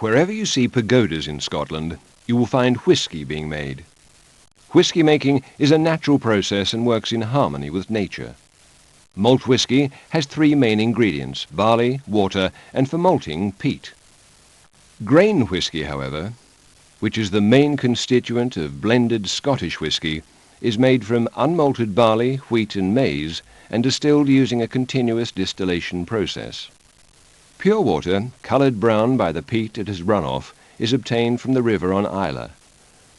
Wherever you see pagodas in Scotland, you will find whisky being made. Whisky making is a natural process and works in harmony with nature. Malt whisky has three main ingredients: barley, water, and for malting, peat. Grain whisky, however, which is the main constituent of blended Scottish whisky, is made from unmalted barley, wheat and maize and distilled using a continuous distillation process. Pure water, coloured brown by the peat it has run off, is obtained from the river on Islay.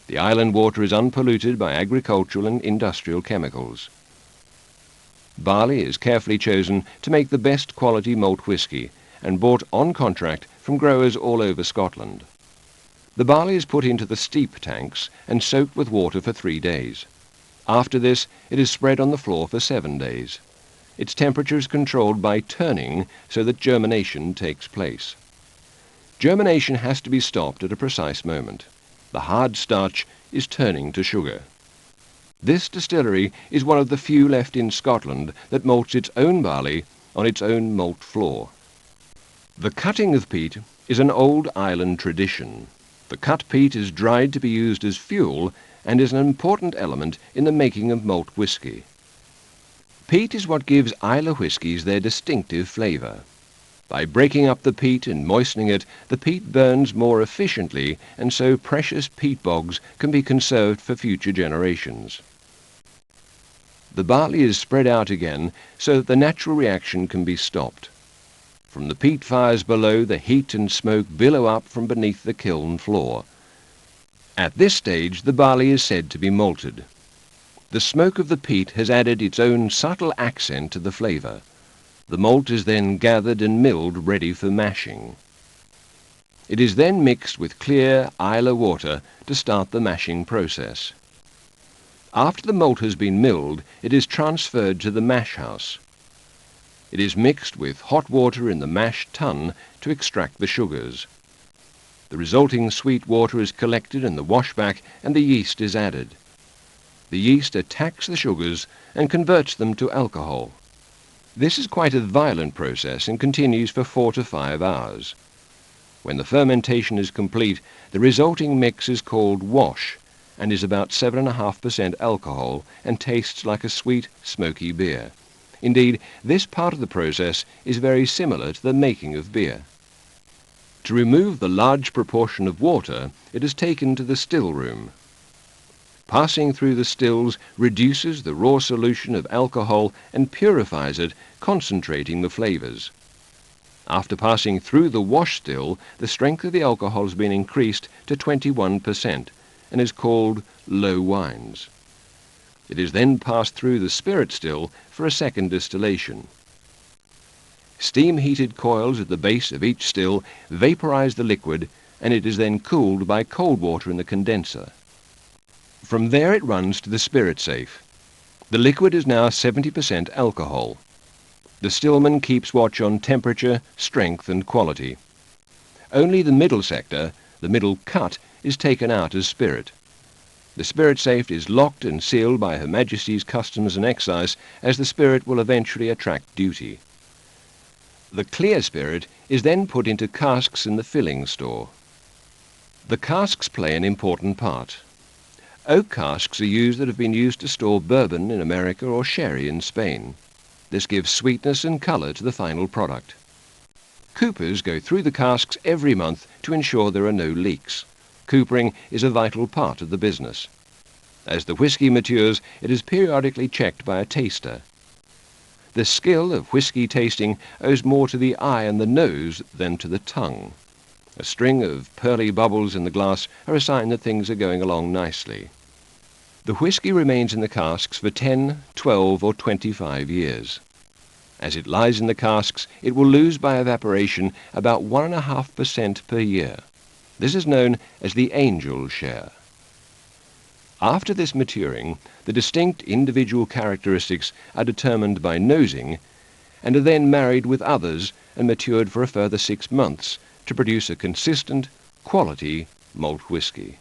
The island water is unpolluted by agricultural and industrial chemicals. Barley is carefully chosen to make the best quality malt whisky and bought on contract from growers all over Scotland. The barley is put into the steep tanks and soaked with water for 3 days. After this, it is spread on the floor for 7 days. Its temperature is controlled by turning so that germination takes place. Germination has to be stopped at a precise moment. The hard starch is turning to sugar. This distillery is one of the few left in Scotland that malts its own barley on its own malt floor. The cutting of peat is an old island tradition. The cut peat is dried to be used as fuel and is an important element in the making of malt whisky. Peat is what gives Islay whiskies their distinctive flavour. By breaking up the peat and moistening it, the peat burns more efficiently, and so precious peat bogs can be conserved for future generations. The barley is spread out again so that the natural reaction can be stopped. From the peat fires below, the heat and smoke billow up from beneath the kiln floor. At this stage, the barley is said to be malted. The smoke of the peat has added its own subtle accent to the flavour. The malt is then gathered and milled ready for mashing. It is then mixed with clear Islay water to start the mashing process. After the malt has been milled, it is transferred to the mash house. It is mixed with hot water in the mash tun to extract the sugars. The resulting sweet water is collected in the washback and the yeast is added. The yeast attacks the sugars and converts them to alcohol. This is quite a violent process and continues for 4 to 5 hours. When the fermentation is complete, the resulting mix is called wash and is about 7.5% alcohol and tastes like a sweet, smoky beer. Indeed, this part of the process is very similar to the making of beer. To remove the large proportion of water, it is taken to the still room. Passing through the stills reduces the raw solution of alcohol and purifies it, concentrating the flavours. After passing through the wash still, the strength of the alcohol has been increased to 21% and is called low wines. It is then passed through the spirit still for a second distillation. Steam-heated coils at the base of each still vaporize the liquid, and it is then cooled by cold water in the condenser. From there it runs to the spirit safe. The liquid is now 70% alcohol. The stillman keeps watch on temperature, strength and quality. Only the middle sector, the middle cut, is taken out as spirit. The spirit safe is locked and sealed by Her Majesty's Customs and Excise, as the spirit will eventually attract duty. The clear spirit is then put into casks in the filling store. The casks play an important part. Oak casks are used that have been used to store bourbon in America or sherry in Spain. This gives sweetness and colour to the final product. Coopers go through the casks every month to ensure there are no leaks. Coopering is a vital part of the business. As the whisky matures, it is periodically checked by a taster. The skill of whisky tasting owes more to the eye and the nose than to the tongue. A string of pearly bubbles in the glass are a sign that things are going along nicely. The whisky remains in the casks for 10, 12 or 25 years. As it lies in the casks, it will lose by evaporation about 1.5% per year. This is known as the angel share. After this maturing, the distinct individual characteristics are determined by nosing and are then married with others and matured for a further 6 months to produce a consistent, quality malt whisky.